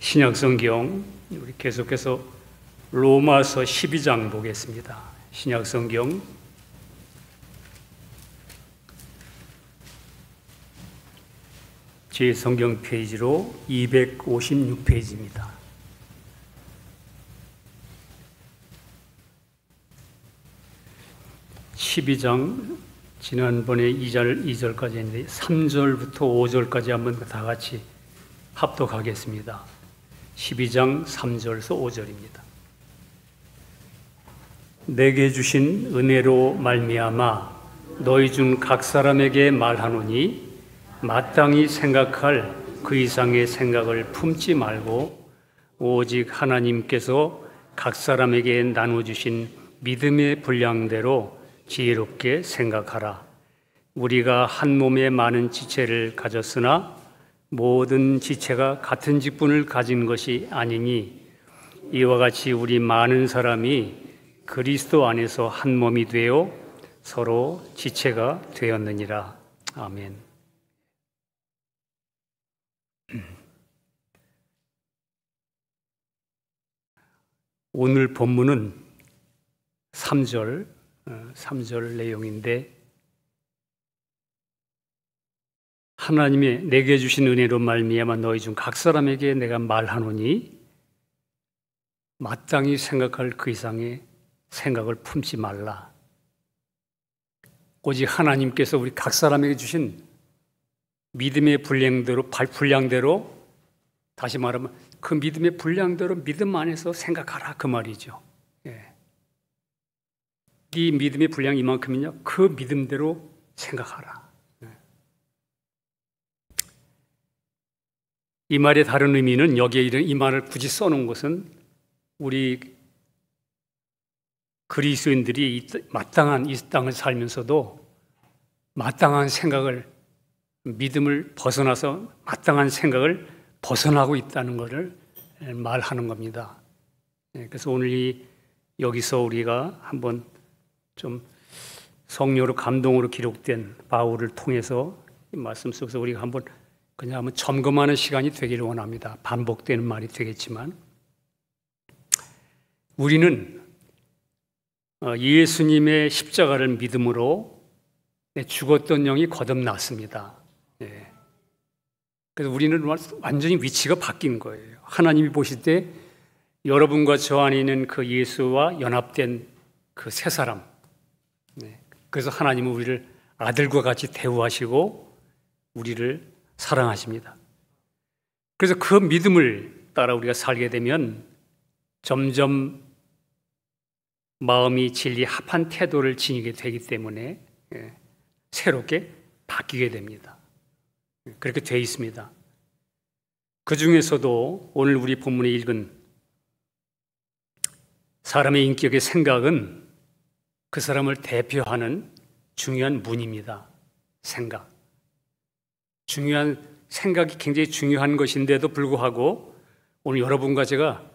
신약성경 우리 계속해서 로마서 12장 보겠습니다. 신약성경 제 성경 페이지로 256페이지입니다. (12장) 지난번에 2절까지 했는데 3절부터 5절까지 한번 다 같이 합독하겠습니다. 12장 3절에서 5절입니다. 내게 주신 은혜로 말미암아 너희 중 각 사람에게 말하노니 마땅히 생각할 그 이상의 생각을 품지 말고 오직 하나님께서 각 사람에게 나눠주신 믿음의 분량대로 지혜롭게 생각하라. 우리가 한 몸에 많은 지체를 가졌으나 모든 지체가 같은 직분을 가진 것이 아니니 이와 같이 우리 많은 사람이 그리스도 안에서 한 몸이 되어 서로 지체가 되었느니라. 아멘. 오늘 본문은 3절 내용인데, 하나님의 내게 주신 은혜로 말미암아 너희 중 각 사람에게 내가 말하노니 마땅히 생각할 그 이상의 생각을 품지 말라. 오직 하나님께서 우리 각 사람에게 주신 믿음의 분량대로 다시 말하면 그 믿음의 분량대로 믿음 안에서 생각하라, 그 말이죠. 이 믿음의 분량이 이만큼이냐, 그 믿음대로 생각하라. 이 말의 다른 의미는, 여기에 이 말을 굳이 써놓은 것은 우리 그리스도인들이 마땅한 이 땅을 살면서도 마땅한 생각을, 믿음을 벗어나서 마땅한 생각을 벗어나고 있다는 것을 말하는 겁니다. 그래서 오늘 여기서 우리가 한번 좀 성령으로 감동으로 기록된 바울을 통해서 이 말씀 속에서 우리가 한번 점검하는 시간이 되기를 원합니다. 반복되는 말이 되겠지만, 우리는 예수님의 십자가를 믿음으로 죽었던 영이 거듭났습니다. 그래서 우리는 완전히 위치가 바뀐 거예요. 하나님이 보실 때 여러분과 저 안에 있는 그 예수와 연합된 그 새 사람, 그래서 하나님은 우리를 아들과 같이 대우하시고 우리를 사랑하십니다. 그래서 그 믿음을 따라 우리가 살게 되면 점점 마음이 진리에 합한 태도를 지니게 되기 때문에 새롭게 바뀌게 됩니다. 그렇게 되어 있습니다. 그 중에서도 오늘 우리 본문에 읽은 사람의 인격의 생각은 그 사람을 대표하는 중요한 문입니다. 생각이 굉장히 중요한 것인데도 불구하고 오늘 여러분과 제가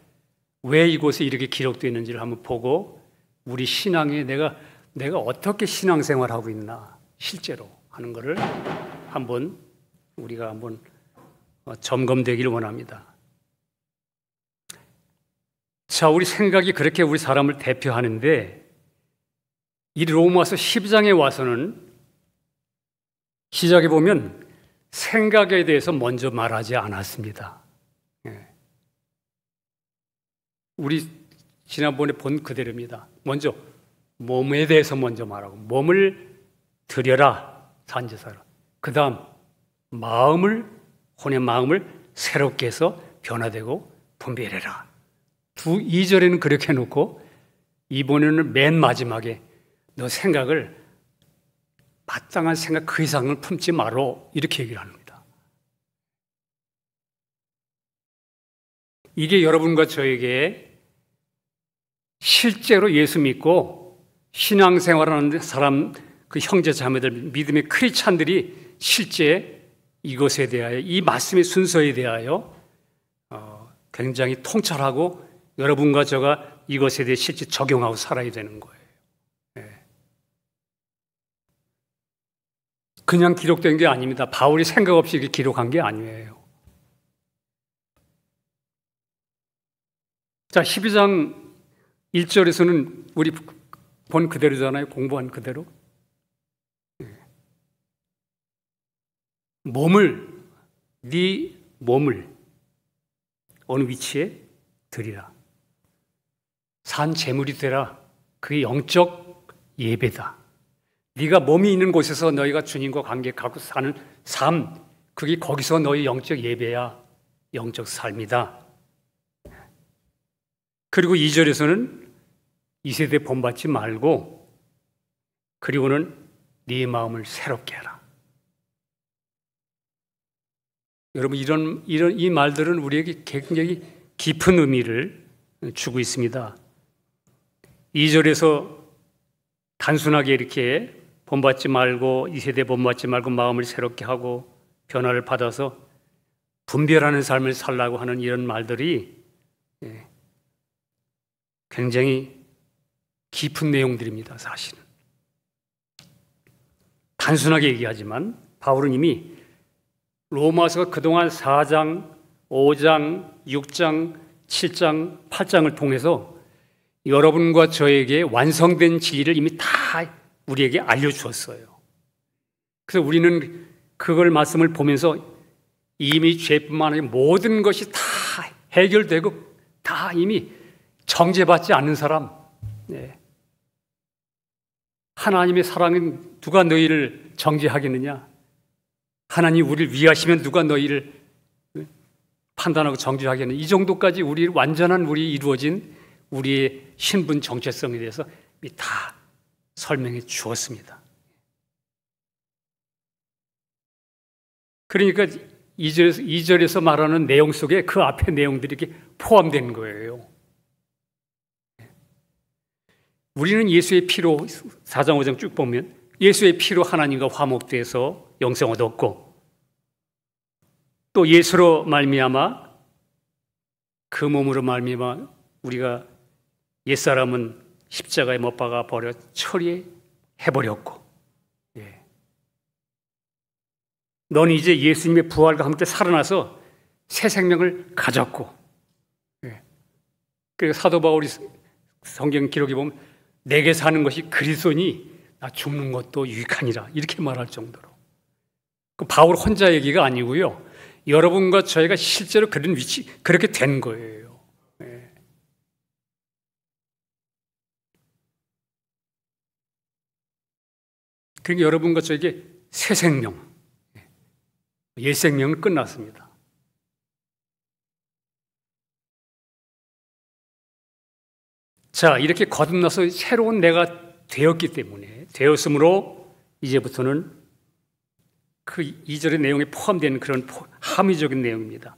왜 이곳에 이렇게 기록되어 있는지를 한번 보고, 우리 신앙에 내가 어떻게 신앙생활하고 있나 실제로 하는 것을 우리가 한번 점검되기를 원합니다. 자, 우리 생각이 그렇게 우리 사람을 대표하는데, 이 로마서 12장에 와서는 시작해 보면 생각에 대해서 먼저 말하지 않았습니다. 우리 지난번에 본 그대로입니다. 먼저 몸에 대해서 먼저 말하고, 몸을 드려라, 산제사라. 그 다음 혼의 마음을 새롭게 해서 변화되고 분별해라. 2절에는 그렇게 해놓고, 이번에는 맨 마지막에 너 생각을 마땅한 생각 그 이상을 품지 마라, 이렇게 얘기를 합니다. 이게 여러분과 저에게 실제로 예수 믿고 신앙생활하는 사람, 그 형제 자매들, 믿음의 크리스찬들이 실제 이것에 대하여, 이 말씀의 순서에 대하여 굉장히 통찰하고 여러분과 저가 이것에 대해 실제 적용하고 살아야 되는 거예요. 그냥 기록된 게 아닙니다. 바울이 생각 없이 이렇게 기록한 게 아니에요. 자, 12장 1절에서는 우리 본 그대로잖아요. 공부한 그대로. 네 몸을 어느 위치에 드리라. 산 제물이 되라. 그게 영적 예배다. 네가 몸이 있는 곳에서 너희가 주님과 관계하고 사는 삶, 그게 거기서 너희 영적 예배야. 영적 삶이다. 그리고 2절에서는 이 세대 본받지 말고, 그리고는 네 마음을 새롭게 해라. 여러분, 이 말들은 우리에게 굉장히 깊은 의미를 주고 있습니다. 2절에서 단순하게 이렇게 본받지 말고, 이 세대 본받지 말고 마음을 새롭게 하고 변화를 받아서 분별하는 삶을 살라고 하는 이런 말들이 굉장히 깊은 내용들입니다. 사실은 단순하게 얘기하지만 바울은 이미 로마서가 그동안 4장, 5장, 6장, 7장, 8장을 통해서 여러분과 저에게 완성된 진리를 이미 다 우리에게 알려주었어요. 그래서 우리는 그걸 말씀을 보면서 이미 죄뿐만 아니라 모든 것이 다 해결되고 다 이미 정죄받지 않는 사람, 하나님의 사랑은 누가 너희를 정죄하겠느냐? 하나님 우리를 위하시면 누가 너희를 판단하고 정죄하겠느냐? 이 정도까지 완전한 우리 이루어진 우리의 신분 정체성에 대해서 다 설명해 주었습니다. 그러니까 2절에서 말하는 내용 속에 그 앞에 내용들이 이렇게 포함된 거예요. 우리는 예수의 피로 4장 5장 쭉 보면 예수의 피로 하나님과 화목돼서 영생 얻었고, 또 예수로 말미암아 그 몸으로 말미암아 우리가 옛사람은 십자가에 못 박아 버려 처리해버렸고, 너는 이제 예수님의 부활과 함께 살아나서 새 생명을 가졌고, 그래서 사도 바울이 성경 기록에 보면 내게 사는 것이 그리스도니 나 죽는 것도 유익하니라 이렇게 말할 정도로, 그 바울 혼자 얘기가 아니고요, 여러분과 저희가 실제로 그런 위치 그렇게 된 거예요. 그러니까 여러분과 저에게 새 생명, 옛 생명은 끝났습니다. 자, 이렇게 거듭나서 새로운 내가 되었기 때문에, 되었으므로 이제부터는 그 2절의 내용에 포함되는 그런 함의적인 내용입니다.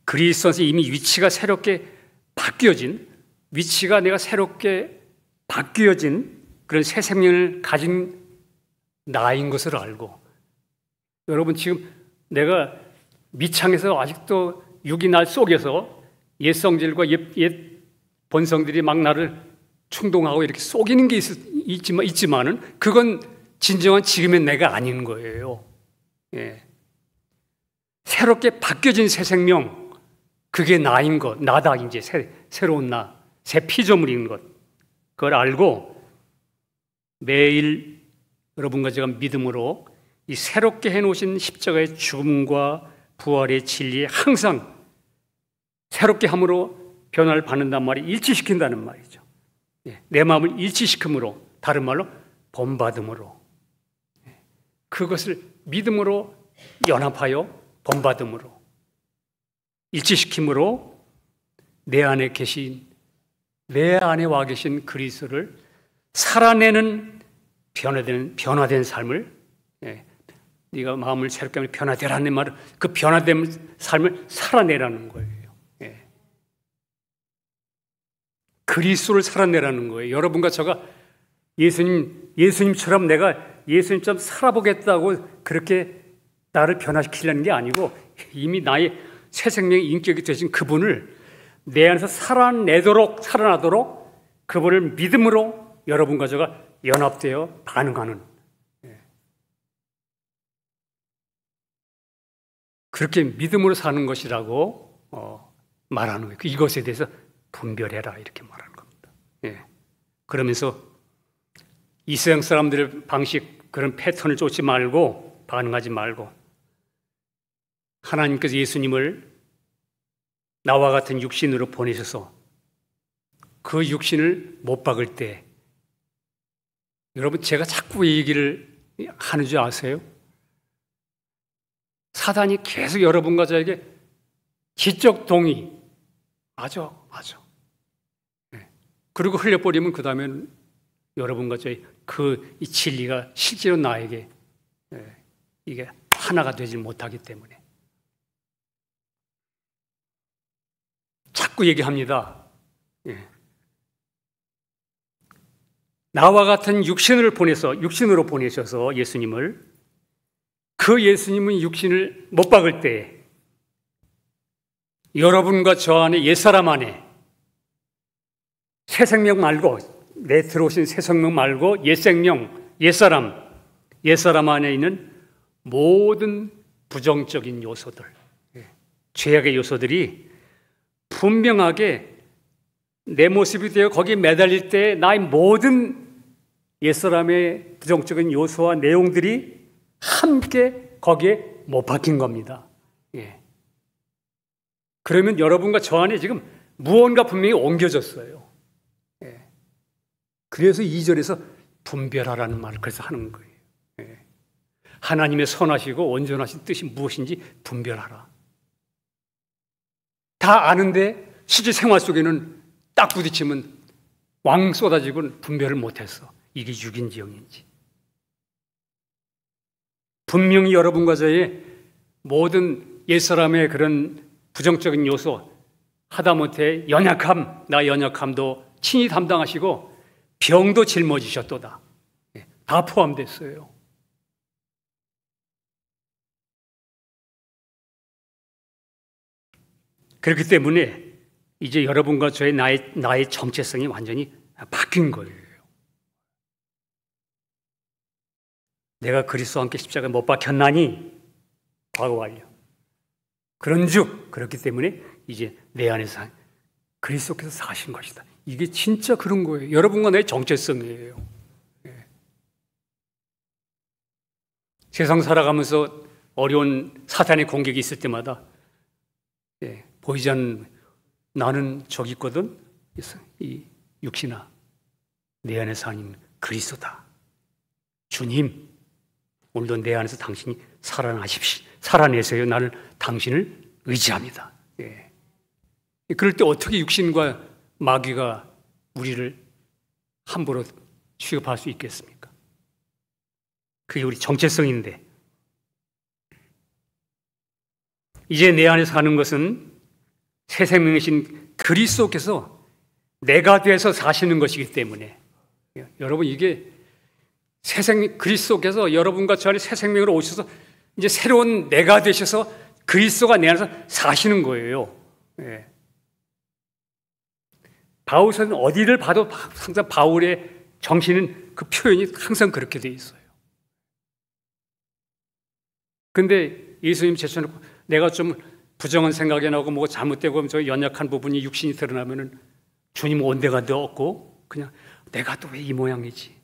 그리스도 안에서 이미 위치가 새롭게 바뀌어진, 위치가 내가 새롭게 바뀌어진 그런 새 생명을 가진 나인 것을 알고, 여러분 지금 내가 미창에서 아직도 육이 날 속에서 옛 성질과 옛 본성들이 막 나를 충동하고 이렇게 속이는 게 있지만은 그건 진정한 지금의 내가 아닌 거예요. 새롭게 바뀌어진 새 생명, 그게 나인 것, 나다. 이제 새로운 나, 새 피조물인 것, 그걸 알고 매일 여러분과 제가 믿음으로 이 새롭게 해놓으신 십자가의 죽음과 부활의 진리에 항상 새롭게 함으로 변화를 받는단 말이 일치시킨다는 말이죠. 내 마음을 일치시킴으로, 다른 말로 본받음으로, 그것을 믿음으로 연합하여 본받음으로 일치시킴으로 내 안에 와 계신 그리스도를 살아내는 변화된 삶을, 네가 마음을 새롭게 하면 변화되라는 말은 그 변화된 삶을 살아내라는 거예요. 그리스도를 살아내라는 거예요. 여러분과 제가 예수님처럼 내가 예수님처럼 살아보겠다고 그렇게 나를 변화시키려는 게 아니고, 이미 나의 새 생명의 인격이 되신 그분을 내 안에서 살아나도록 그분을 믿음으로 여러분과 제가 연합되어 반응하는, 그렇게 믿음으로 사는 것이라고 말하는 거예요. 이것에 대해서 분별해라 이렇게 말하는 겁니다. 예. 그러면서 이 세상 사람들의 방식 그런 패턴을 쫓지 말고 반응하지 말고 하나님께서 예수님을 나와 같은 육신으로 보내셔서 그 육신을 못 박을 때 여러분 제가 자꾸 이 얘기를 하는 줄 아세요? 사단이 계속 여러분과 저에게 지적 동의 맞아. 네. 그리고 흘려버리면 그 다음에는 여러분과 저희 이 진리가 실제로 나에게 이게 하나가 되지 못하기 때문에 자꾸 얘기합니다. 예. 나와 같은 육신으로 보내셔서 예수님을 그 예수님은 육신을 못 박을 때 여러분과 저 안에 옛사람 안에 새 생명 말고 내 들어오신 새 생명 말고 옛 생명, 옛사람 안에 있는 모든 부정적인 요소들, 죄악의 요소들이 분명하게 내 모습이 되어 거기에 매달릴 때 나의 모든 옛사람의 부정적인 요소와 내용들이 함께 거기에 못 박힌 겁니다. 예. 그러면 여러분과 저 안에 지금 무언가 분명히 옮겨졌어요. 예. 그래서 2절에서 분별하라는 말을 그래서 하는 거예요. 예. 하나님의 선하시고 온전하신 뜻이 무엇인지 분별하라. 다 아는데 실제 생활 속에는 딱 부딪히면 왕 쏟아지고는 분별을 못했어. 이게 육인지 영인지. 분명히 여러분과 저의 모든 옛사람의 그런 부정적인 요소, 하다못해 나 연약함도 친히 담당하시고 병도 짊어지셨도다. 다 포함됐어요. 그렇기 때문에 이제 여러분과 저의 나의 정체성이 완전히 바뀐 거예요. 내가 그리스도와 함께 십자가에 못 박혔나니 과거 완료. 그런즉 그렇기 때문에 이제 내 안에서 그리스도께서 사신 것이다. 이게 진짜 그런 거예요. 여러분과 내 정체성이에요. 예. 세상 살아가면서 어려운 사탄의 공격이 있을 때마다 보이지 않는 나는 저기 있거든. 이 육신아, 내 안에 사는 그리스도다. 주님, 오늘도 내 안에서 당신이 살아내세요. 나는 당신을 의지합니다. 예. 그럴 때 어떻게 육신과 마귀가 우리를 함부로 취급할 수 있겠습니까? 그게 우리 정체성인데 이제 내 안에 사는 것은 새 생명이신 그리스도께서 내가 돼서 사시는 것이기 때문에 여러분 이게 그리스도께서 여러분과 저 안에 새 생명으로 오셔서 이제 새로운 내가 되셔서 그리스도가 내 안에서 사시는 거예요. 예. 바울서는 어디를 봐도 항상 바울의 정신은 그 표현이 항상 그렇게 돼 있어요. 근데 예수님 제쳐놓고 내가 좀 부정한 생각이 나고 뭐가 잘못되고 저 연약한 부분이 육신이 드러나면은 주님 온데간데 없고 그냥 내가 또 왜 이 모양이지?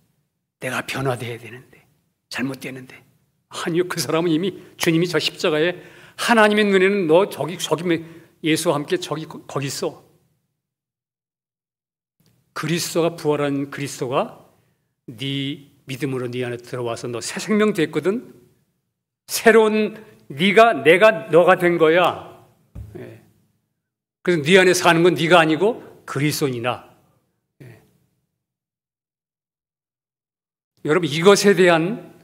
내가 변화돼야 되는데 잘못되는데 아니요, 그 사람은 이미 주님이 저 십자가에 하나님의 눈에는 너 저기 예수와 함께 거기 있어. 그리스도가 부활한 그리스도가 네 믿음으로 네 안에 들어와서 너 새 생명 됐거든. 새로운 너가 된 거야. 예. 그래서 네 안에 사는 건 네가 아니고 그리스도니나. 예. 여러분 이것에 대한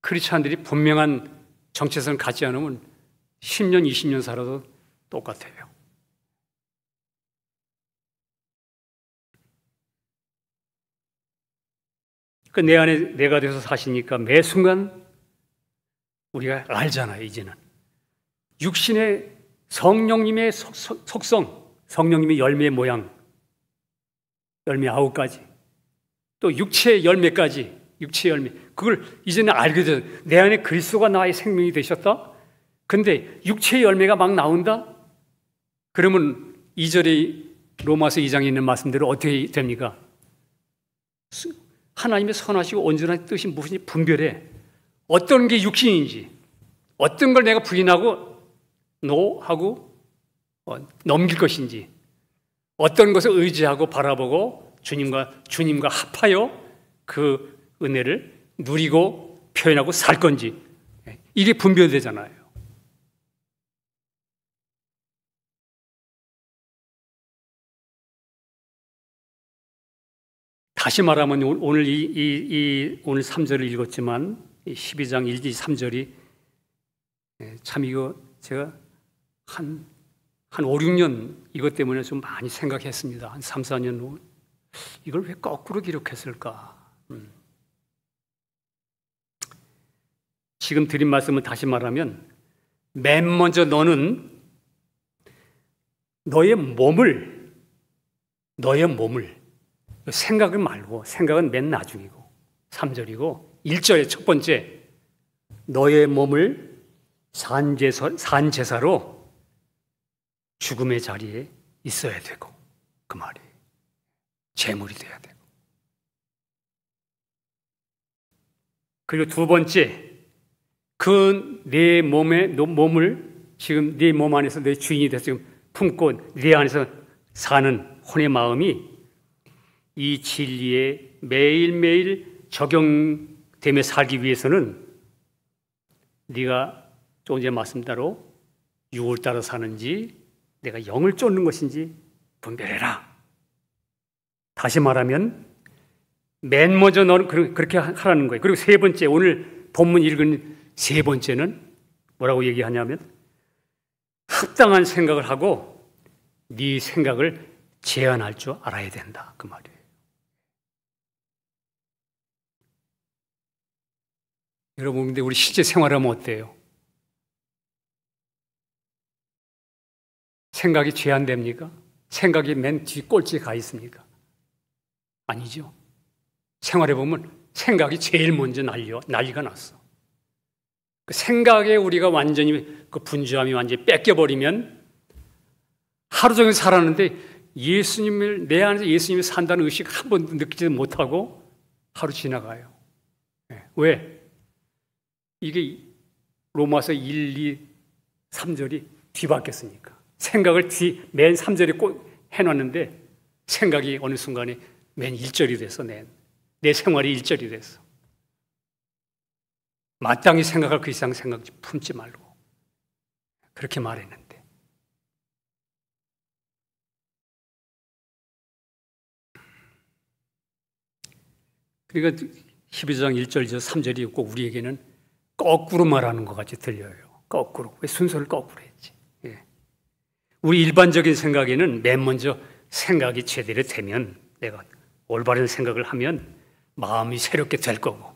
크리스찬들이 분명한 정체성을 갖지 않으면 10년, 20년 살아도 똑같아요. 내 안에 내가 돼서 사시니까 매 순간 우리가 알잖아요. 이제는 육신의 성령님의 속성, 성령님의 열매의 모양, 열매 9가지, 또 육체의 열매까지, 육체의 열매, 그걸 이제는 알게 돼요. 내 안에 그리스도가 나의 생명이 되셨다. 근데 육체의 열매가 막 나온다. 그러면 2절의 로마서 2장에 있는 말씀대로 어떻게 됩니까? 하나님의 선하시고 온전한 뜻이 무엇인지 분별해. 어떤 게 육신인지, 어떤 걸 내가 부인하고 노하고 넘길 것인지, 어떤 것을 의지하고 바라보고 주님과 합하여 그 은혜를 누리고 표현하고 살 건지, 이게 분별되잖아요. 다시 말하면 오늘 오늘 3절을 읽었지만 12장 1, 2, 3절이 참 이거 제가 한 5, 6년 이것 때문에 좀 많이 생각했습니다. 한 3, 4년 후 이걸 왜 거꾸로 기록했을까? 지금 드린 말씀을 다시 말하면 맨 먼저 너는 너의 몸을 생각을 말고, 생각은 맨 나중이고 3절이고 1절의 첫 번째, 너의 몸을 산제사로 죽음의 자리에 있어야 되고, 그 말이 제물이 돼야 되고. 그리고 두 번째, 그 내 몸을 지금 네 몸 안에서 내 주인이 돼서 지금 품고 네 안에서 사는 혼의 마음이 이 진리에 매일매일 적용되며 살기 위해서는 네가 조금 전에 말씀대로 육을 따라 사는지 내가 영을 쫓는 것인지 분별해라. 다시 말하면 맨 먼저 너는 그렇게 하라는 거예요. 그리고 세 번째, 오늘 본문 읽은 세 번째는 뭐라고 얘기하냐면 합당한 생각을 하고 네 생각을 제한할 줄 알아야 된다, 그 말이에요. 여러분, 근데 우리 실제 생활하면 어때요? 생각이 제한됩니까? 생각이 맨 뒤 꼴찌에 가 있습니까? 아니죠. 생활해 보면 생각이 제일 먼저 난리가 났어. 그 생각에 우리가 완전히 그 분주함이 완전히 뺏겨버리면 하루 종일 살았는데 내 안에서 예수님이 산다는 의식 한 번도 느끼지 못하고 하루 지나가요. 왜? 이게 로마서 1, 2, 3절이 뒤바뀌었으니까. 생각을 맨 3절에 꼭 해놨는데 생각이 어느 순간에 맨 1절이 돼서 내 생활이 1절이 됐어. 마땅히 생각할 그 이상 생각 품지 말고 그렇게 말했는데, 그러니까 12장 1절, 3절이 꼭 우리에게는 거꾸로 말하는 것 같이 들려요. 거꾸로. 왜 순서를 거꾸로 했지? 우리 일반적인 생각에는 맨 먼저 생각이 제대로 되면, 내가 올바른 생각을 하면 마음이 새롭게 될 거고,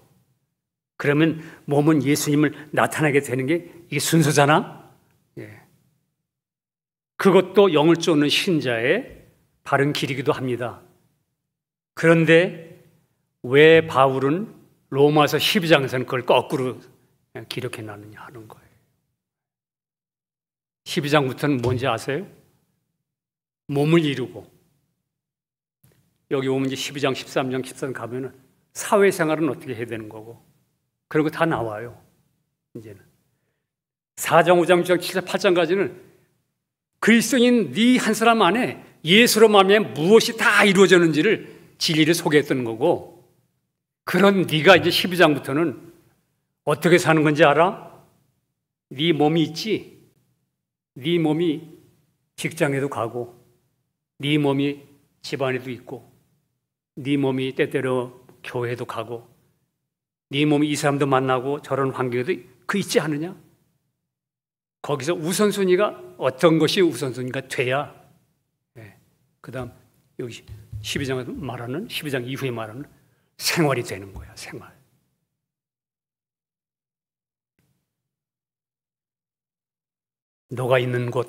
그러면 몸은 예수님을 나타나게 되는 게 이게 순서잖아? 그것도 영을 쫓는 신자의 바른 길이기도 합니다. 그런데 왜 바울은 로마서 12장에서는 그걸 거꾸로 기록해 놨느냐 하는 거예요. 12장부터는 뭔지 아세요? 몸을 이루고, 여기 오면 이제 12장, 13장, 14장 가면은 사회생활은 어떻게 해야 되는 거고, 그런 거 다 나와요. 이제는 4장, 5장, 6장, 7장, 8장까지는 그리스도인 네 한 사람 안에 예수로 말미암아 무엇이 다 이루어졌는지를 진리를 소개했던 거고, 그런 네가 이제 12장부터는 어떻게 사는 건지 알아? 네 몸이 있지? 네 몸이 직장에도 가고, 네 몸이 집안에도 있고, 네 몸이 때때로 교회도 가고, 네 몸이 이 사람도 만나고 저런 환경에도 그 있지 않느냐? 거기서 우선순위가 어떤 것이 우선순위가 돼야, 그 다음 여기 12장에서 말하는, 12장 이후에 말하는 생활이 되는 거야. 생활. 너가 있는 곳,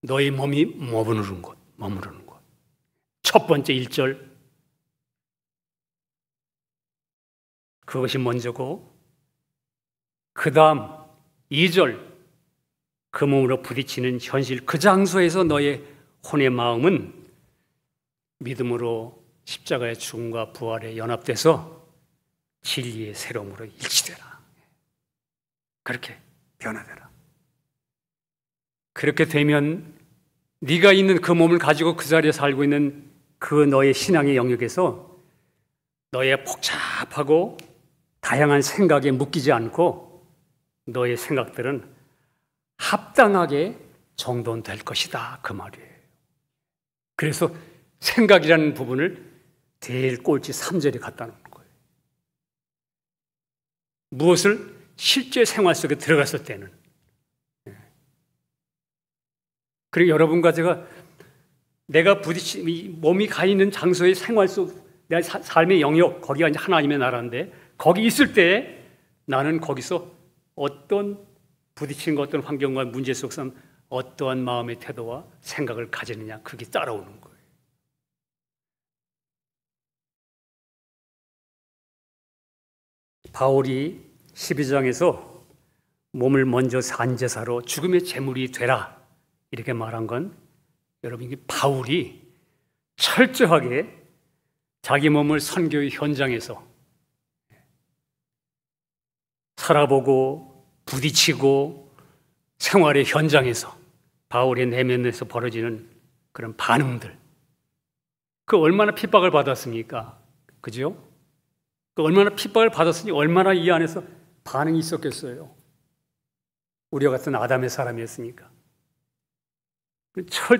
너의 몸이 머무르는 곳. 첫 번째 1절, 그것이 먼저고, 그 다음 2절, 그 몸으로 부딪히는 현실 그 장소에서 너의 혼의 마음은 믿음으로 십자가의 죽음과 부활에 연합돼서 진리의 새로움으로 일치되라. 그렇게 변화되라. 그렇게 되면 네가 있는 그 몸을 가지고 그 자리에 살고 있는 그 너의 신앙의 영역에서 너의 복잡하고 다양한 생각에 묶이지 않고 너의 생각들은 합당하게 정돈될 것이다, 그 말이에요. 그래서 생각이라는 부분을 제일 꼴찌 3절에 갖다 놓는 거예요. 무엇을 실제 생활 속에 들어갔을 때는. 그리고 여러분과 제가 내가 부딪힌 몸이 가 있는 장소의 생활 속 내 삶의 영역, 거기가 이제 하나님의 나라인데 거기 있을 때 나는 거기서 어떤 부딪힌 어떤 환경과 문제 속에서 어떠한 마음의 태도와 생각을 가지느냐, 그게 따라오는 거예요. 바울이 12장에서 몸을 먼저 산제사로 죽음의 제물이 되라 이렇게 말한 건 여러분, 이게 바울이 철저하게 자기 몸을 선교의 현장에서 살아보고 부딪히고 생활의 현장에서 바울의 내면에서 벌어지는 그런 반응들, 그 얼마나 핍박을 받았습니까? 그죠? 그 얼마나 핍박을 받았으니 얼마나 이 안에서 반응이 있었겠어요. 우리와 같은 아담의 사람이었으니까.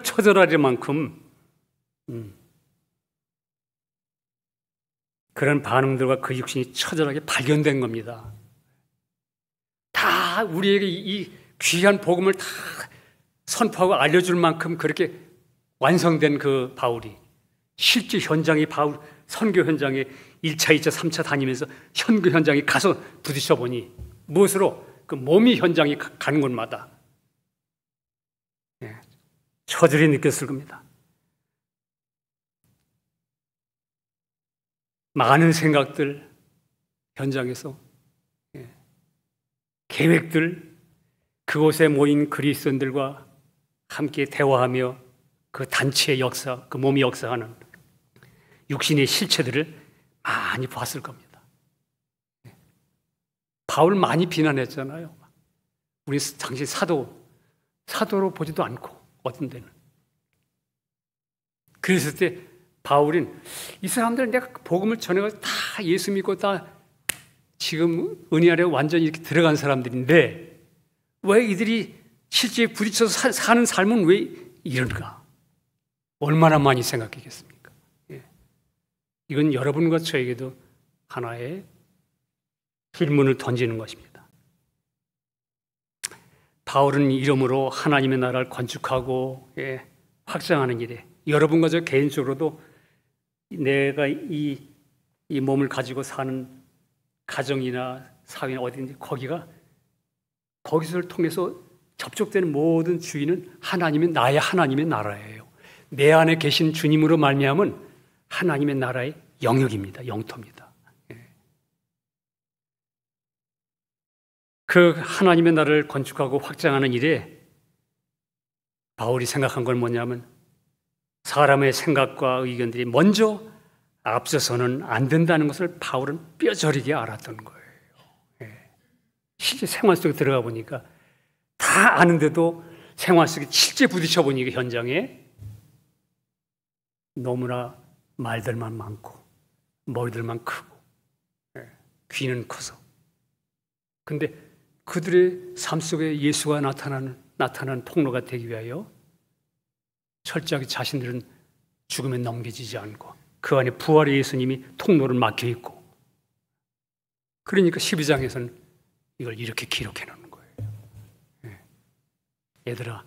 처절할 만큼 그런 반응들과 그 육신이 처절하게 발견된 겁니다. 다 우리에게 이 귀한 복음을 다 선포하고 알려줄 만큼 그렇게 완성된 그 바울이 실제 현장에 바울 선교 현장에 1차, 2차, 3차 다니면서 선교 현장에 가서 부딪혀 보니 무엇으로? 그 몸이 현장에 가는 곳마다 처절히 느꼈을 겁니다. 많은 생각들 현장에서 계획들, 그곳에 모인 그리스도인들과 함께 대화하며 그 단체의 역사, 그 몸이 역사하는 육신의 실체들을 많이 봤을 겁니다. 바울 많이 비난했잖아요. 우리 당시 사도로 보지도 않고 어떤 데는. 그랬을 때 바울은 이 사람들은 내가 복음을 전해가지고 다 예수 믿고 다 지금 은혜 아래 완전히 이렇게 들어간 사람들인데 왜 이들이 실제 부딪혀서 사는 삶은 왜 이런가? 얼마나 많이 생각했겠습니까? 이건 여러분과 저에게도 하나의 질문을 던지는 것입니다. 바울은 이름으로 하나님의 나라를 건축하고 확장하는 일에 여러분과 저 개인적으로도 내가 이 몸을 가지고 사는 가정이나 사회나 어디든지 거기서를 통해서 접촉되는 모든 주인은 나의 하나님의 나라예요. 내 안에 계신 주님으로 말미암은 하나님의 나라의 영역입니다. 영토입니다. 그 하나님의 나라를 건축하고 확장하는 일에 바울이 생각한 건 뭐냐면 사람의 생각과 의견들이 먼저 앞서서는 안 된다는 것을 바울은 뼈저리게 알았던 거예요. 실제 생활 속에 들어가 보니까 다 아는데도 생활 속에 실제 부딪혀 보니까 현장에 너무나 말들만 많고 머리들만 크고 귀는 커서 근데 그들의 삶 속에 예수가 나타나는 통로가 되기 위하여 철저하게 자신들은 죽음에 넘겨지지 않고 그 안에 부활의 예수님이 통로를 막혀 있고 그러니까 12장에서는 이걸 이렇게 기록해 놓는 거예요. 얘들아,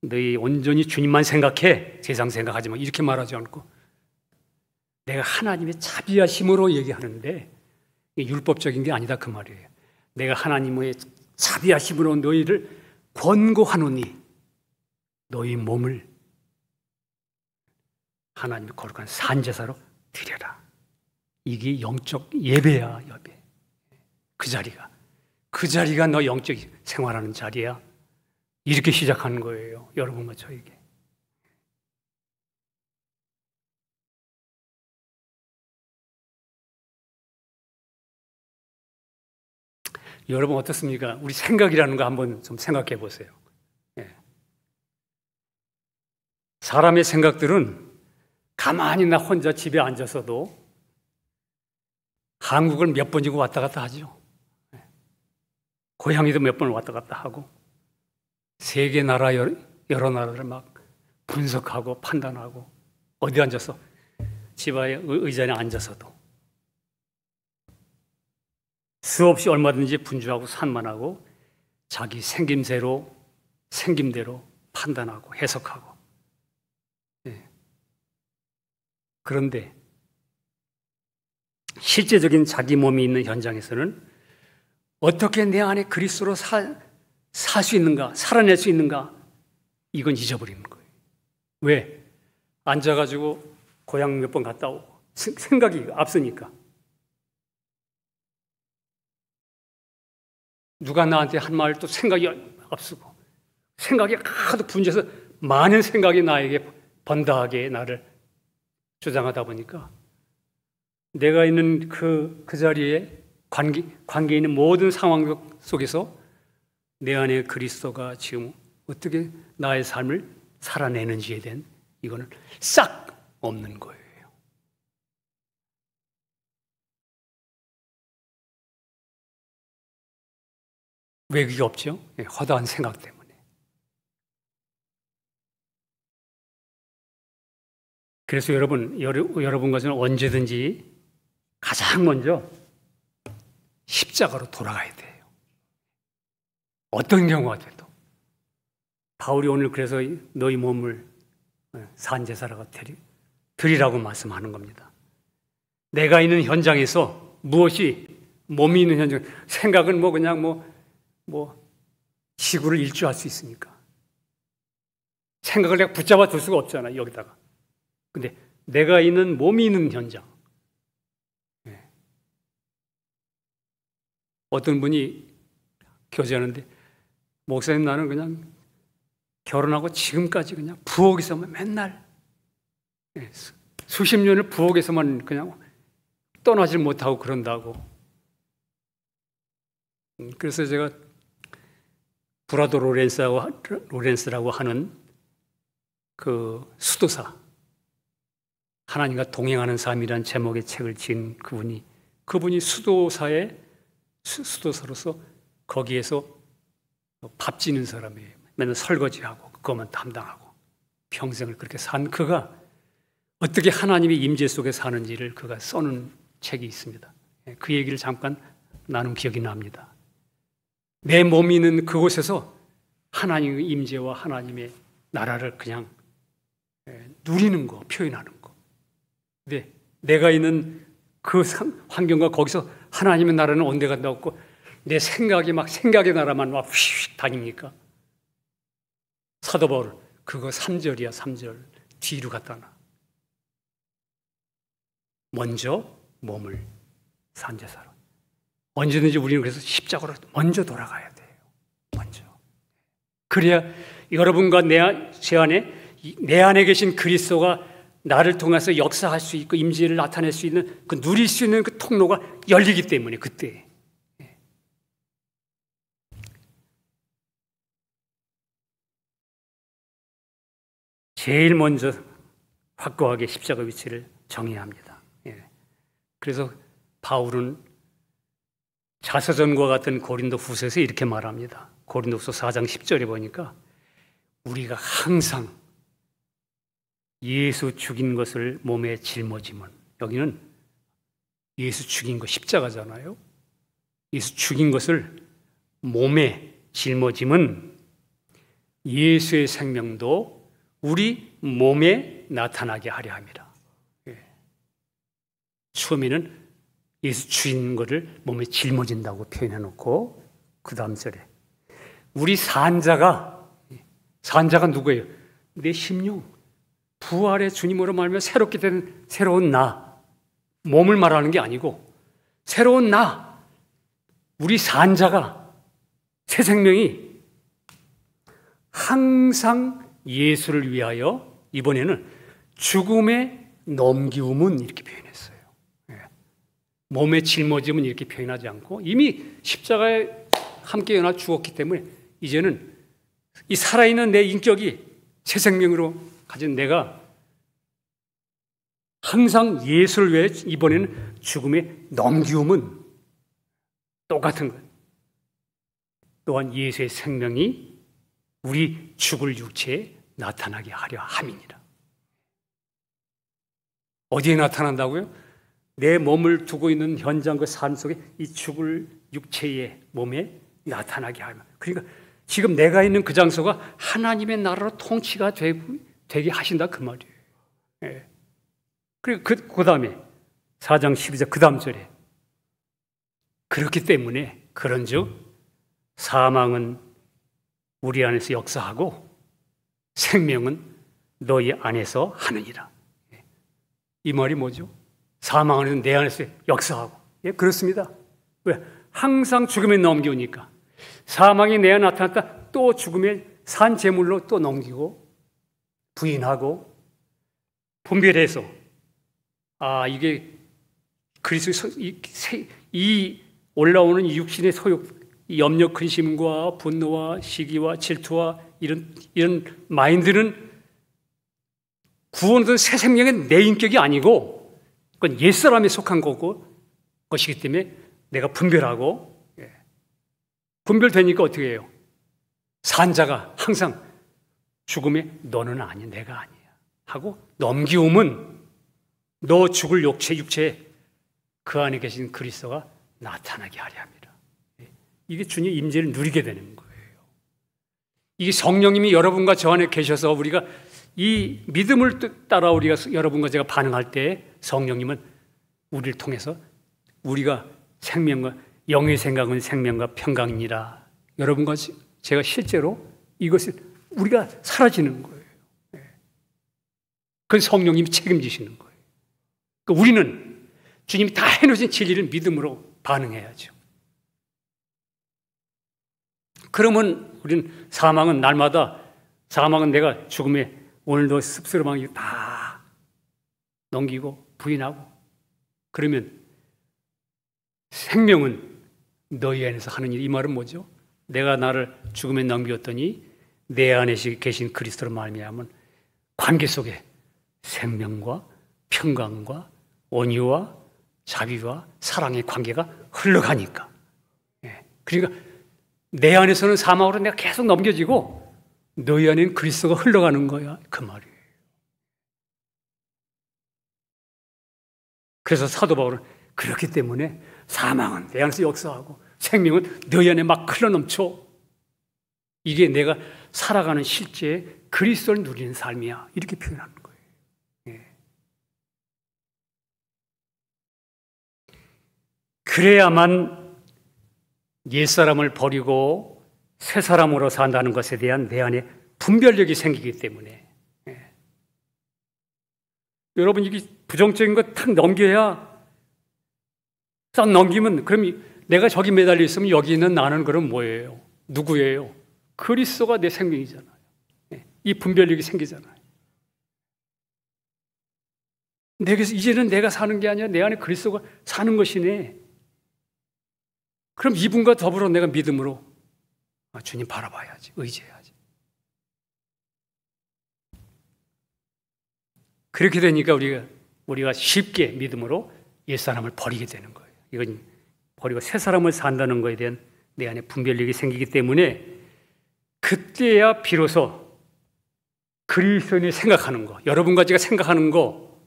너희 온전히 주님만 생각해. 세상 생각하지 마. 이렇게 말하지 않고 내가 하나님의 자비하심으로 얘기하는데 이게 율법적인 게 아니다 그 말이에요. 내가 하나님의 자비하심으로 너희를 권고하노니 너희 몸을 하나님의 거룩한 산제사로 드려라. 이게 영적 예배야, 예배. 그 자리가 너 영적 생활하는 자리야. 이렇게 시작하는 거예요. 여러분과 저에게. 여러분 어떻습니까? 우리 생각이라는 거 한번 좀 생각해 보세요. 예. 사람의 생각들은 가만히 나 혼자 집에 앉아서도 한국을 몇 번이고 왔다 갔다 하죠. 예. 고향에도 몇 번 왔다 갔다 하고 세계 나라 여러 나라를 막 분석하고 판단하고 어디 앉아서 집안의 의자에 앉아서도 수없이 얼마든지 분주하고 산만하고 자기 생김대로 판단하고 해석하고. 네. 그런데 실제적인 자기 몸이 있는 현장에서는 어떻게 내 안에 그리스도로 살 수 있는가, 살아낼 수 있는가, 이건 잊어버리는 거예요. 왜? 앉아가지고 고향 몇 번 갔다 오고 생각이 앞서니까. 누가 나한테 한 말 또 생각이 앞서고 생각이 하도 분주해서 많은 생각이 나에게 번다하게 나를 주장하다 보니까 내가 있는 그 자리에 관계에 있는 모든 상황 속에서 내 안에 그리스도가 지금 어떻게 나의 삶을 살아내는지에 대한 이거는 싹 없는 거예요. 왜 그게 없죠? 허다한 생각 때문에. 그래서 여러분과 저는 언제든지 가장 먼저 십자가로 돌아가야 돼요. 어떤 경우가 돼도. 바울이 오늘 그래서 너희 몸을 산제사라고 드리라고 말씀하는 겁니다. 내가 있는 현장에서 무엇이 몸이 있는 현장, 생각은 그냥 지구를 일주할 수 있으니까. 생각을 내가 붙잡아 둘 수가 없잖아, 여기다가. 근데 내가 있는 몸이 있는 현장. 네. 어떤 분이 교제하는데, 목사님 나는 그냥 결혼하고 지금까지 그냥 부엌에서만 맨날 수십 년을 부엌에서만 그냥 떠나질 못하고 그런다고. 그래서 제가 브라도 로렌스라고 하는 그 수도사, 하나님과 동행하는 삶이라는 제목의 책을 지은 그분이 수도사로서 거기에서 밥 지는 사람이에요. 맨날 설거지하고 그것만 담당하고 평생을 그렇게 산 그가 어떻게 하나님의 임재 속에 사는지를 그가 써놓은 책이 있습니다. 그 얘기를 잠깐 나눈 기억이 납니다. 내 몸이 있는 그곳에서 하나님의 임재와 하나님의 나라를 그냥 누리는 거, 표현하는 거. 근데 내가 있는 그 환경과 거기서 하나님의 나라는 언제 간다 없고 내 생각의 나라만 막 휙 다닙니까? 사도 바울 그거 3절이야. 3절 뒤로 갖다 놔. 먼저 몸을 산제사로. 언제든지 우리는 그래서 십자가로 먼저 돌아가야 돼요. 먼저. 그래야 여러분과 내 안에 계신 그리스도가 나를 통해서 역사할 수 있고 임재를 나타낼 수 있는 누릴 수 있는 그 통로가 열리기 때문에 그때. 제일 먼저 확고하게 십자가 위치를 정해야 합니다. 그래서 바울은 자서전과 같은 고린도 후서에서 이렇게 말합니다. 고린도 후서 4장 10절에 보니까 우리가 항상 예수 죽인 것을 몸에 짊어지면, 여기는 예수 죽인 거 십자가잖아요. 예수 죽인 것을 몸에 짊어지면 예수의 생명도 우리 몸에 나타나게 하려 합니다. 처음에는 예수 죽인 것을 몸에 짊어진다고 표현해 놓고 그 다음 절에 우리 산자가 누구예요? 내 심령, 부활의 주님으로 말하며 새롭게 된 새로운 나, 몸을 말하는 게 아니고 새로운 나, 우리 산자가 새 생명이 항상 예수를 위하여 이번에는 죽음의 넘기움은 이렇게 표현했어요. 몸의 짊어짐은 이렇게 표현하지 않고 이미 십자가에 함께 연하 죽었기 때문에 이제는 이 살아있는 내 인격이 새 생명으로 가진 내가 항상 예수를 위해 이번에는 죽음의 넘기움은 똑같은 거예요. 또한 예수의 생명이 우리 죽을 육체에 나타나게 하려 함이니라. 어디에 나타난다고요? 내 몸을 두고 있는 현장 그 삶 속에 이 죽을 육체의 몸에 나타나게 하면, 그러니까 지금 내가 있는 그 장소가 하나님의 나라로 통치가 되게 하신다 그 말이에요. 예. 그리고 그 다음에 4장 12절 그 다음 절에 그렇기 때문에 그런즉 사망은 우리 안에서 역사하고 생명은 너희 안에서 하느니라. 이 말이 뭐죠? 사망은 내 안에서 역사하고. 예, 그렇습니다. 왜? 항상 죽음에 넘기니까. 사망이 내 안에 나타났다 또 죽음의 산 제물로 또 넘기고 부인하고 분별해서 이게 그리스도의 이 올라오는 육신의 소욕, 이 염려, 근심과 분노와 시기와 질투와 이런 마인드는 구원된 새 생명의 내 인격이 아니고 그건 옛사람에 속한 것이기 때문에 내가 분별하고 분별되니까 어떻게 해요? 산자가 항상 죽음에 너는 아니야, 내가 아니야 하고 넘기움은 너 죽을 육체에 그 안에 계신 그리스도가 나타나게 하려 합니다. 이게 주님의 임재를 누리게 되는 거예요. 이게 성령님이 여러분과 저 안에 계셔서 우리가 이 믿음을 따라 우리가 여러분과 제가 반응할 때 성령님은 우리를 통해서 우리가 생명과 영의 생각은 생명과 평강이니라. 여러분과 제가 실제로 이것을 우리가 사라지는 거예요. 그건 성령님이 책임지시는 거예요. 그러니까 우리는 주님이 다 해놓으신 진리를 믿음으로 반응해야죠. 그러면 우리는 사망은 날마다 사망은 내가 죽음에 오늘도 씁쓸함을 다 넘기고 부인하고 그러면 생명은 너희 안에서 하는 일. 이 말은 뭐죠? 내가 나를 죽음에 넘겼더니 내 안에 계신 그리스도로 말미암은 관계 속에 생명과 평강과 온유와 자비와 사랑의 관계가 흘러가니까. 그러니까 내 안에서는 사망으로 내가 계속 넘겨지고 너희 안에는 그리스도가 흘러가는 거야 그 말이에요. 그래서 사도 바울은 그렇기 때문에 사망은 내 안에서 역사하고 생명은 너희 안에 막 흘러넘쳐. 이게 내가 살아가는 실제 그리스도를 누리는 삶이야 이렇게 표현하는 거예요. 그래야만 옛사람을 버리고 새사람으로 산다는 것에 대한 내 안에 분별력이 생기기 때문에 여러분 이게 부정적인 거 탁 넘겨야 딱 넘기면 그럼 내가 저기 매달려 있으면 여기 있는 나는 그럼 뭐예요? 누구예요? 그리스도가 내 생명이잖아요. 이 분별력이 생기잖아요. 내게서 이제는 내가 사는 게 아니라 내 안에 그리스도가 사는 것이네. 그럼 이분과 더불어 내가 믿음으로 주님 바라봐야지, 의지해야지. 그렇게 되니까 우리가 쉽게 믿음으로 옛사람을 버리게 되는 거예요. 이건 버리고 새 사람을 산다는 것에 대한 내 안에 분별력이 생기기 때문에 그때야 비로소 그리스도인이 생각하는 거, 여러분과 제가 생각하는 거,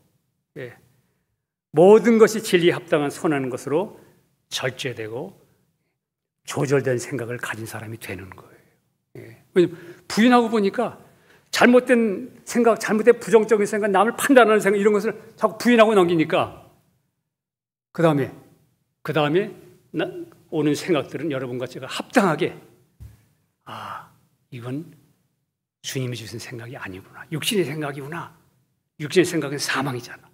모든 것이 진리에 합당한 선한 것으로 절제되고 조절된 생각을 가진 사람이 되는 거예요. 왜냐하면 부인하고 보니까 잘못된 생각, 잘못된 부정적인 생각, 남을 판단하는 생각 이런 것을 자꾸 부인하고 넘기니까 그 다음에 오는 생각들은 여러분과 제가 합당하게 이건 주님이 주신 생각이 아니구나. 육신의 생각이구나. 육신의 생각은 사망이잖아.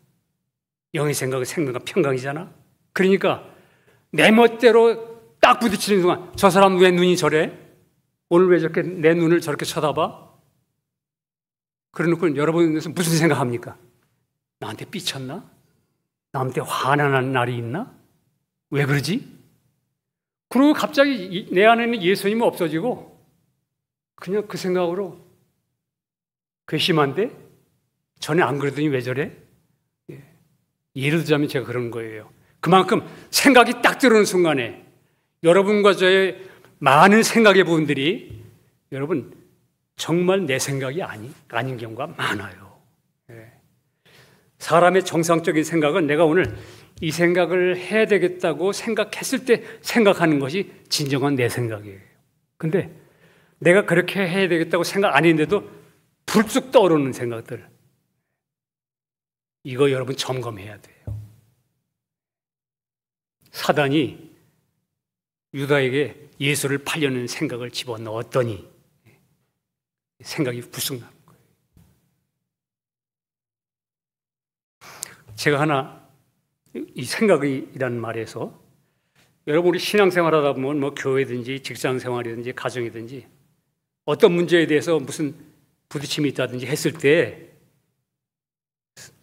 영의 생각은 생명과 평강이잖아. 그러니까 내 멋대로 딱 부딪히는 순간 저 사람 왜 눈이 저래? 오늘 왜 저렇게 내 눈을 저렇게 쳐다봐? 그러놓고 여러분께서 무슨 생각합니까? 나한테 삐쳤나? 나한테 화나는 날이 있나? 왜 그러지? 그리고 갑자기 내 안에는 예수님이 없어지고 그냥 그 생각으로 괘씸한데? 전에 안 그러더니 왜 저래? 예를 들자면 제가 그런 거예요. 그만큼 생각이 딱 들어오는 순간에 여러분과 저의 많은 생각의 부분들이 여러분 정말 내 생각이 아닌 경우가 많아요. 사람의 정상적인 생각은 내가 오늘 이 생각을 해야 되겠다고 생각했을 때 생각하는 것이 진정한 내 생각이에요. 근데 내가 그렇게 해야 되겠다고 생각 안 했는데도 불쑥 떠오르는 생각들, 이거 여러분 점검해야 돼요. 사단이 유다에게 예수를 팔려는 생각을 집어넣었더니 생각이 불쑥 나는 거예요. 제가 하나 이 생각이라는 말에서 여러분 우리 신앙생활 하다 보면 뭐 교회든지 직장생활이든지 가정이든지 어떤 문제에 대해서 무슨 부딪힘이 있다든지 했을 때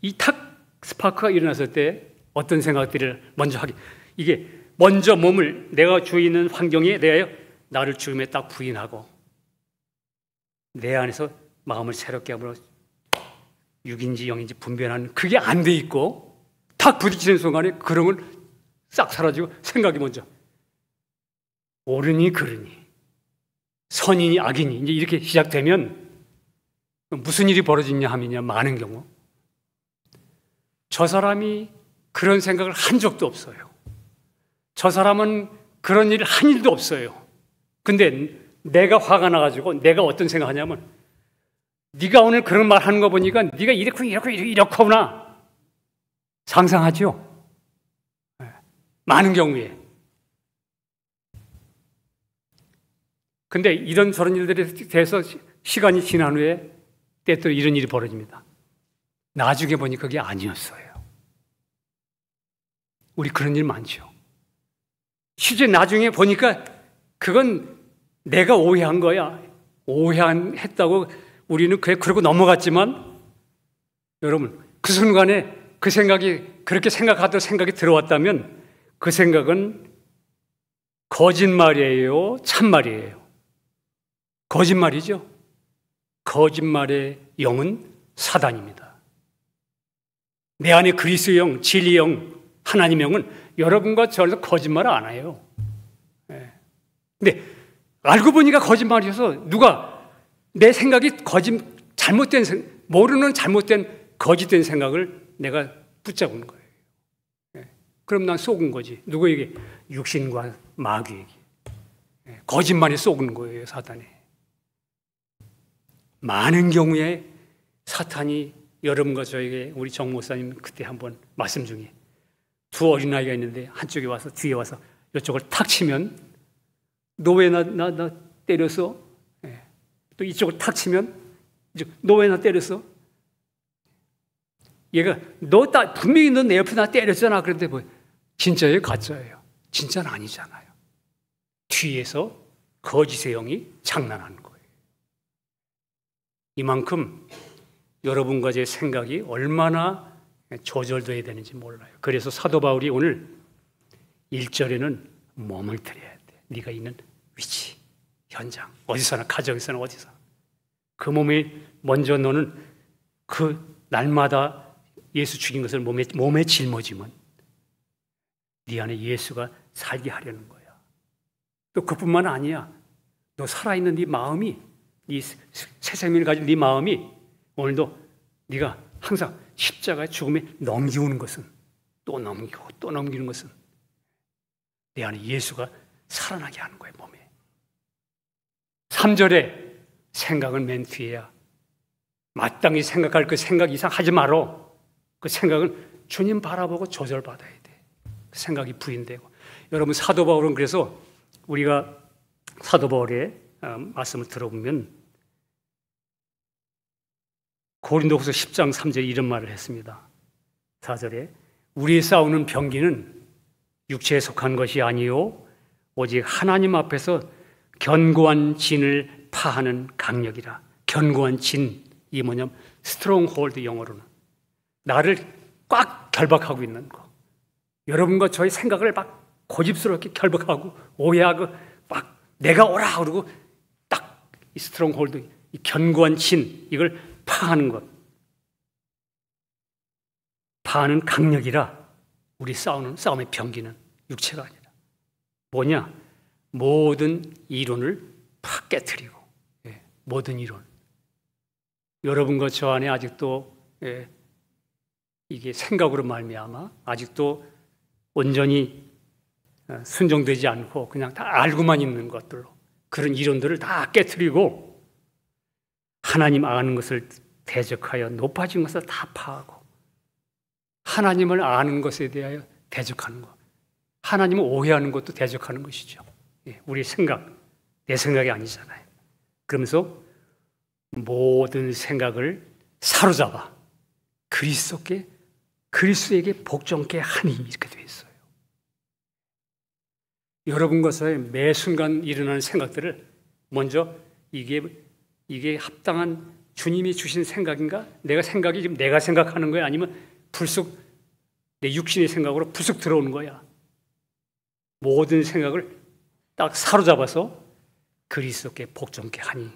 이 탁 스파크가 일어났을 때 어떤 생각들을 먼저 하게, 이게 먼저 몸을 내가 주위 있는 환경에 대하여 나를 죽음에 딱 부인하고 내 안에서 마음을 새롭게 하므로 육인지 영인지 분별하는 그게 안 돼 있고 탁 부딪히는 순간에 그런 걸 싹 사라지고 생각이 먼저 옳으니 그르니 선이니 악이니 이제 이렇게 시작되면 무슨 일이 벌어지냐 하면요, 많은 경우 저 사람이 그런 생각을 한 적도 없어요. 저 사람은 그런 일을 한 일도 없어요. 근데 내가 화가 나가지고 내가 어떤 생각하냐면 네가 오늘 그런 말 하는 거 보니까 네가 이렇구나 상상하죠? 많은 경우에. 근데 이런 저런 일들에 대해서 시간이 지난 후에 때때로 이런 일이 벌어집니다. 나중에 보니 그게 아니었어요. 우리 그런 일 많죠. 실제 나중에 보니까 그건 내가 오해한 거야. 오해했다고 우리는 그러고 넘어갔지만 여러분 그 순간에 그 생각이 그렇게 생각하던 생각이 들어왔다면 그 생각은 거짓말이에요? 참말이에요? 거짓말이죠. 거짓말의 영은 사단입니다. 내 안에 그리스도의 영, 진리의 영, 하나님의 영은 여러분과 저를 거짓말을 안 해요. 근데 알고 보니까 거짓말이어서 누가 내 생각이 모르는 잘못된 거짓된 생각을 내가 붙잡은 거예요. 그럼 난 속은 거지. 누구에게? 육신과 마귀에게. 거짓말에 속은 거예요, 사단이. 많은 경우에 사탄이 여러분과 저에게 우리 정 목사님 그때 한번 말씀 중에 두 어린아이가 있는데 한쪽에 와서 뒤에 와서 이쪽을 탁 치면 너 왜 나 때렸어? 또 이쪽을 탁 치면 너 왜 나 때렸어? 얘가 분명히 너 내 옆에 나 때렸잖아. 그런데 뭐 진짜예요? 가짜예요? 진짜는 아니잖아요. 뒤에서 거짓의 영이 장난하는 거예요. 이만큼 여러분과 제 생각이 얼마나 조절돼야 되는지 몰라요. 그래서 사도 바울이 오늘 1절에는 몸을 들여야 돼. 네가 있는 위치, 현장, 어디서나 가정에서나 어디서나 그 몸에 먼저 너는 그 날마다 예수 죽인 것을 몸에 짊어지면 네 안에 예수가 살게 하려는 거야. 또 그뿐만 아니야. 너 살아있는 네 마음이, 네 새 생명을 가진 네 마음이 오늘도 네가 항상 십자가의 죽음에 넘기우는 것은 또 넘기고 또 넘기는 것은 내 안에 예수가 살아나게 하는 거예요, 몸에. 3절에 생각은 맨 뒤에야. 마땅히 생각할 그 생각 이상 하지 말어. 그 생각은 주님 바라보고 조절받아야 돼. 그 생각이 부인되고. 여러분 사도 바울은 그래서 우리가 사도 바울의 말씀을 들어보면 고린도후서 10장 3절에 이런 말을 했습니다. 4절에 우리의 싸우는 병기는 육체에 속한 것이 아니요 오직 하나님 앞에서 견고한 진을 파하는 강력이라. 견고한 진, 이게 뭐냐면 스트롱홀드, 영어로는 나를 꽉 결박하고 있는 거. 여러분과 저의 생각을 막 고집스럽게 결박하고 오해하고 막 내가 오라 그러고 딱 이 스트롱홀드, 이 견고한 진, 이걸 파하는 것. 파하는 강력이라. 우리 싸움의 병기는 육체가 아니라 뭐냐? 모든 이론을 팍 깨트리고, 모든 이론. 여러분과 저 안에 아직도 이게 생각으로 말미암아 아직도 온전히 순종되지 않고 그냥 다 알고만 있는 것들로, 그런 이론들을 다 깨트리고 하나님 아는 것을 대적하여 높아진 것을 다 파하고, 하나님을 아는 것에 대하여 대적하는 것, 하나님을 오해하는 것도 대적하는 것이죠. 우리 생각, 내 생각이 아니잖아요. 그러면서 모든 생각을 사로잡아 그리스도에게 복종케 하니, 이렇게 되어 있어요. 여러분과 저의 매 순간 일어나는 생각들을 먼저 이게 합당한 주님이 주신 생각인가? 내가 지금 내가 생각하는 거야? 아니면 불쑥 내 육신의 생각으로 불쑥 들어오는 거야? 모든 생각을 딱 사로잡아서 그리스도께 복종케 하니.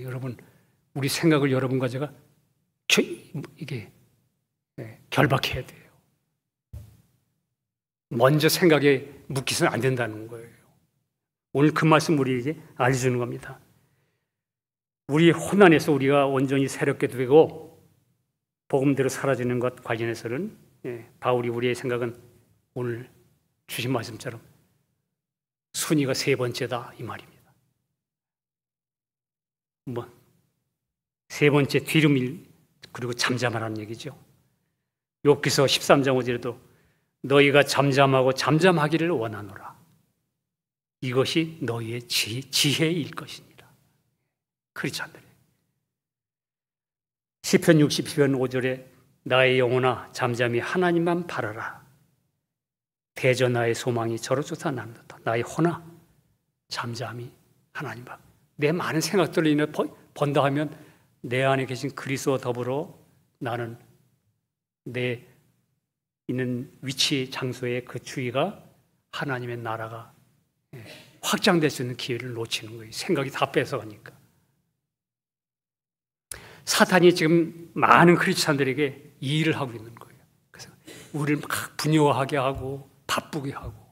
여러분, 우리 생각을 여러분과 제가 결박해야 돼요. 먼저 생각에 묶이서는 안 된다는 거예요. 오늘 그 말씀 우리에게 알려주는 겁니다. 우리 혼란에서 우리가 온전히 새롭게 되고 복음대로 사라지는 것 관련해서는 바울이 우리의 생각은 오늘 주신 말씀처럼 순위가 세 번째다, 이 말입니다. 세 번째 뒤름일, 그리고 잠잠하라는 얘기죠. 욥기서 13장 5절에도 너희가 잠잠하고 잠잠하기를 원하노라. 이것이 너희의 지혜일 것입니다. 크리스찬들의 시편 60편 5절에 나의 영혼아 잠잠히 하나님만 바라라. 대저 나의 소망이 저로 쫓아난다. 나의 혼아 잠잠히 하나님 봐. 내 많은 생각들로 인해 번다 하면 내 안에 계신 그리스도와 더불어 나는 내 있는 위치 장소의 그 주위가 하나님의 나라가 확장될 수 있는 기회를 놓치는 거예요. 생각이 다 뺏어가니까. 사탄이 지금 많은 크리스찬들에게 이 일을 하고 있는 거예요. 그래서 우리를 막 분노하게 하고 바쁘게 하고.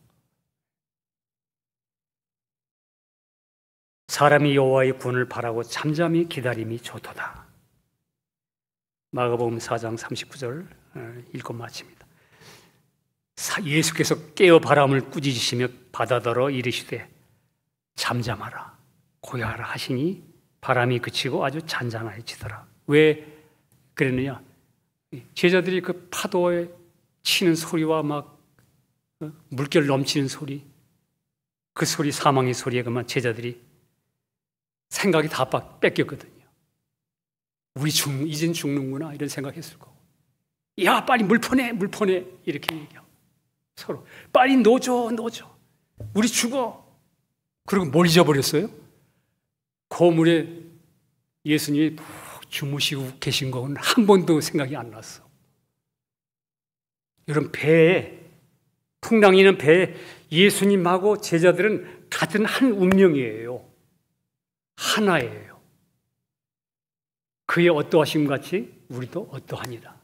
사람이 여호와의 구원을 바라고 잠잠히 기다림이 좋도다. 마가복음 4장 39절 읽고 마칩니다. 예수께서 깨어 바람을 꾸짖으시며 바다더러 이르시되 잠잠하라 고요하라 하시니 바람이 그치고 아주 잔잔해지더라. 왜 그랬느냐? 제자들이 그 파도에 치는 소리와 막 물결 넘치는 소리, 그 소리, 사망의 소리에 그만 제자들이 생각이 다 뺏겼거든요. 우리 이젠 죽는구나 이런 생각했을 거고, 야 빨리 물 퍼내 이렇게 얘기하고, 서로 빨리 놓줘 우리 죽어. 그리고 뭘 잊어버렸어요? 고물에 예수님이 주무시고 계신 건 한 번도 생각이 안 났어. 여러분, 배에 풍랑이 있는 배에 예수님하고 제자들은 같은 한 운명이에요. 하나예요. 그의 어떠하심 같이 우리도 어떠하니라.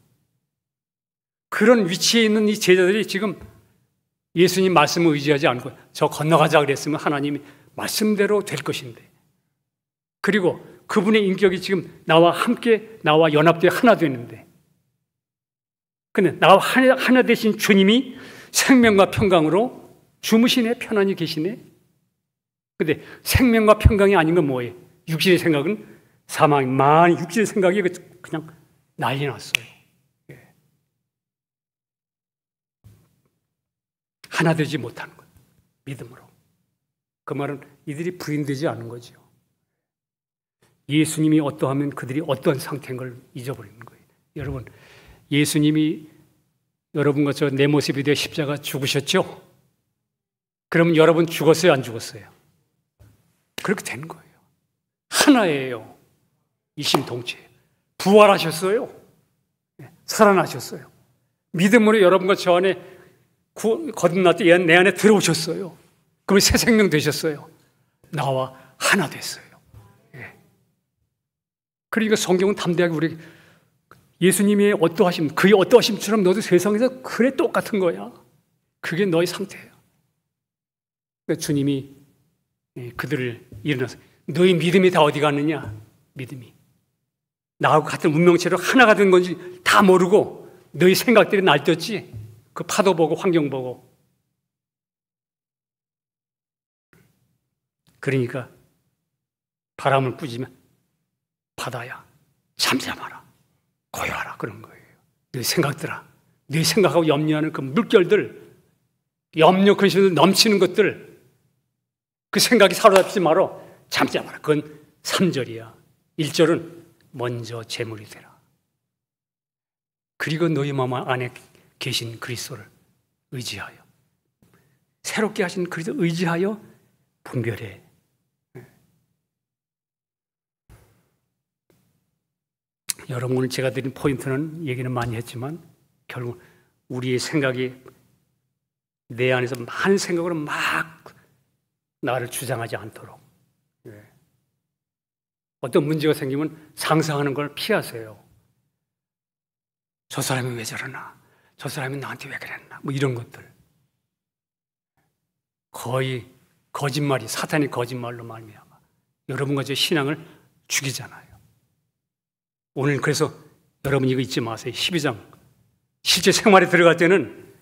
그런 위치에 있는 이 제자들이 지금 예수님 말씀을 의지하지 않고 저 건너가자 그랬으면 하나님이 말씀대로 될 것인데, 그리고 그분의 인격이 지금 나와 연합되어 하나 되는데, 근데 나와 하나 되신 주님이 생명과 평강으로 주무시네, 편안히 계시네. 근데 생명과 평강이 아닌 건 뭐예요? 육신의 생각은 사망이, 육신의 생각이 그냥 난리 났어요. 하나 되지 못하는 것, 믿음으로. 그 말은 이들이 부인되지 않은 거죠. 예수님이 어떠하면 그들이 어떠한 상태인 걸 잊어버리는 거예요. 여러분, 예수님이 여러분과 저 내 모습이 되어 십자가 죽으셨죠? 그러면 여러분 죽었어요, 안 죽었어요? 그렇게 된 거예요. 하나예요. 이심동체예요. 부활하셨어요. 살아나셨어요. 믿음으로 여러분과 저 안에 거듭났다 내 안에 들어오셨어요. 그럼 새 생명 되셨어요. 나와 하나 됐어요. 그러니까 성경은 담대하게 우리 예수님의 어떠하심, 그의 어떠하심처럼 너도 세상에서 그래 똑같은 거야. 그게 너의 상태예요. 그러니까 주님이 그들을 일어나서 너희 믿음이 다 어디 갔느냐? 믿음이. 나하고 같은 운명체로 하나가 된 건지 다 모르고 너희 생각들이 날뛰었지. 그 파도 보고 환경 보고. 그러니까 바람을 꾸짖으면 바다야 잠잠하라 고요하라 그런 거예요. 너희 생각들아, 너희 생각하고 염려하는 그 물결들, 염려 근심들 넘치는 것들, 그 생각이 사로잡지 마라. 잠잠하라. 그건 3절이야. 1절은 먼저 제물이 되라. 그리고 너희 마음 안에 계신 그리스도를 의지하여, 새롭게 하신 그리스도 의지하여 분별해. 여러분, 오늘 제가 드린 포인트는 얘기는 많이 했지만 결국 우리의 생각이 내 안에서 많은 생각으로 막 나를 주장하지 않도록, 어떤 문제가 생기면 상상하는 걸 피하세요. 저 사람이 왜 저러나, 저 사람이 나한테 왜 그랬나, 뭐 이런 것들. 거의 거짓말이, 사탄이 거짓말로 말미암아 여러분과 제 신앙을 죽이잖아요. 오늘 그래서 여러분 이거 잊지 마세요. 12장 실제 생활에 들어갈 때는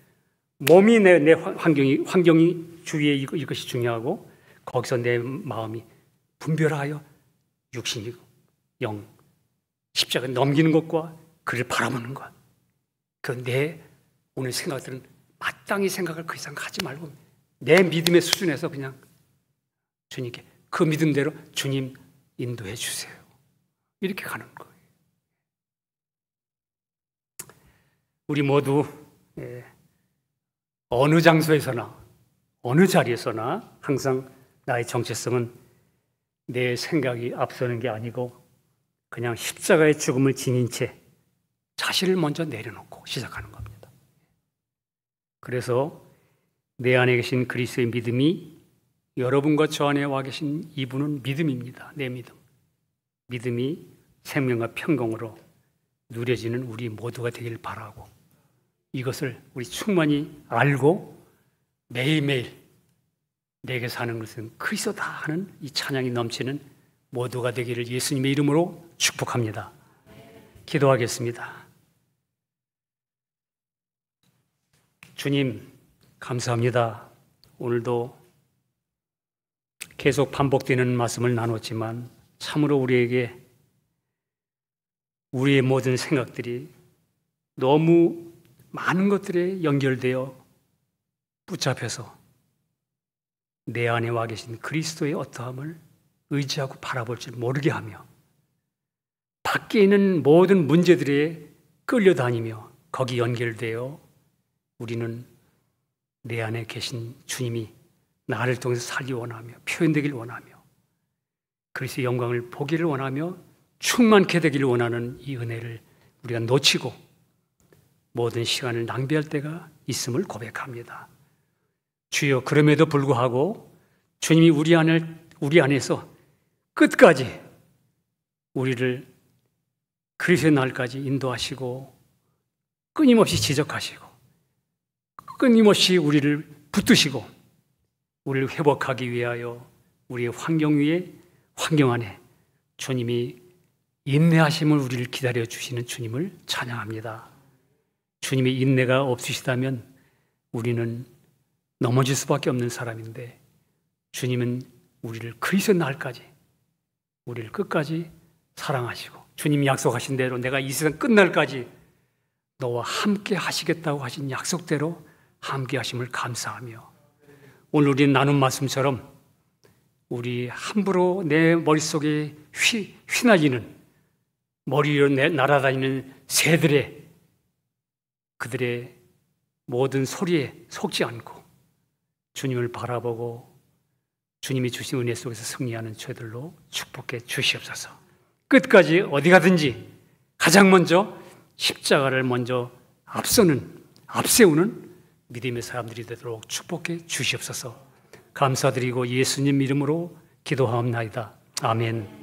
몸이 내 환경이 주위에 이것이 중요하고, 거기서 내 마음이 분별하여 육신이고 영, 십자가 넘기는 것과 그를 바라보는 것, 그 내 오늘 생각들은 마땅히 생각을 그 이상 하지 말고 내 믿음의 수준에서 그냥 주님께 그 믿음대로 주님 인도해 주세요. 이렇게 가는 거예요. 우리 모두 어느 장소에서나 어느 자리에서나 항상 나의 정체성은 내 생각이 앞서는 게 아니고 그냥 십자가의 죽음을 지닌 채 자신을 먼저 내려놓고 시작하는 겁니다. 그래서 내 안에 계신 그리스도의 믿음이 여러분과 저 안에 와 계신 이분은 믿음입니다. 내 믿음. 믿음이 생명과 평강으로 누려지는 우리 모두가 되길 바라고, 이것을 우리 충만히 알고 매일매일 내게 사는 것은 그리스도다 하는 이 찬양이 넘치는 모두가 되기를 예수님의 이름으로 축복합니다. 기도하겠습니다. 주님, 감사합니다. 오늘도 계속 반복되는 말씀을 나눴지만 참으로 우리에게 우리의 모든 생각들이 너무 많은 것들에 연결되어 붙잡혀서 내 안에 와 계신 그리스도의 어떠함을 의지하고 바라볼 줄 모르게 하며 밖에 있는 모든 문제들에 끌려다니며 거기 연결되어 우리는 내 안에 계신 주님이 나를 통해서 살기 원하며 표현되기를 원하며 그리스도의 영광을 보기를 원하며 충만케 되기를 원하는 이 은혜를 우리가 놓치고 모든 시간을 낭비할 때가 있음을 고백합니다. 주여, 그럼에도 불구하고 주님이 우리 안에서 끝까지 우리를 그리스도의 날까지 인도하시고 끊임없이 지적하시고 끊임없이 우리를 붙드시고 우리를 회복하기 위하여 우리의 환경 안에 주님이 인내하심을 우리를 기다려 주시는 주님을 찬양합니다. 주님의 인내가 없으시다면 우리는 넘어질 수밖에 없는 사람인데 주님은 우리를 그리스도의 날까지 우리를 끝까지 사랑하시고 주님이 약속하신 대로 내가 이 세상 끝날까지 너와 함께 하시겠다고 하신 약속대로 함께 하심을 감사하며 오늘 우리는 나눈 말씀처럼 우리 함부로 내 머릿속에 휘날리는 머리 위로 날아다니는 새들의 그들의 모든 소리에 속지 않고 주님을 바라보고 주님이 주신 은혜 속에서 승리하는 저희들로 축복해 주시옵소서. 끝까지 어디 가든지 가장 먼저 십자가를 먼저 앞세우는 믿음의 사람들이 되도록 축복해 주시옵소서. 감사드리고 예수님 이름으로 기도하옵나이다. 아멘.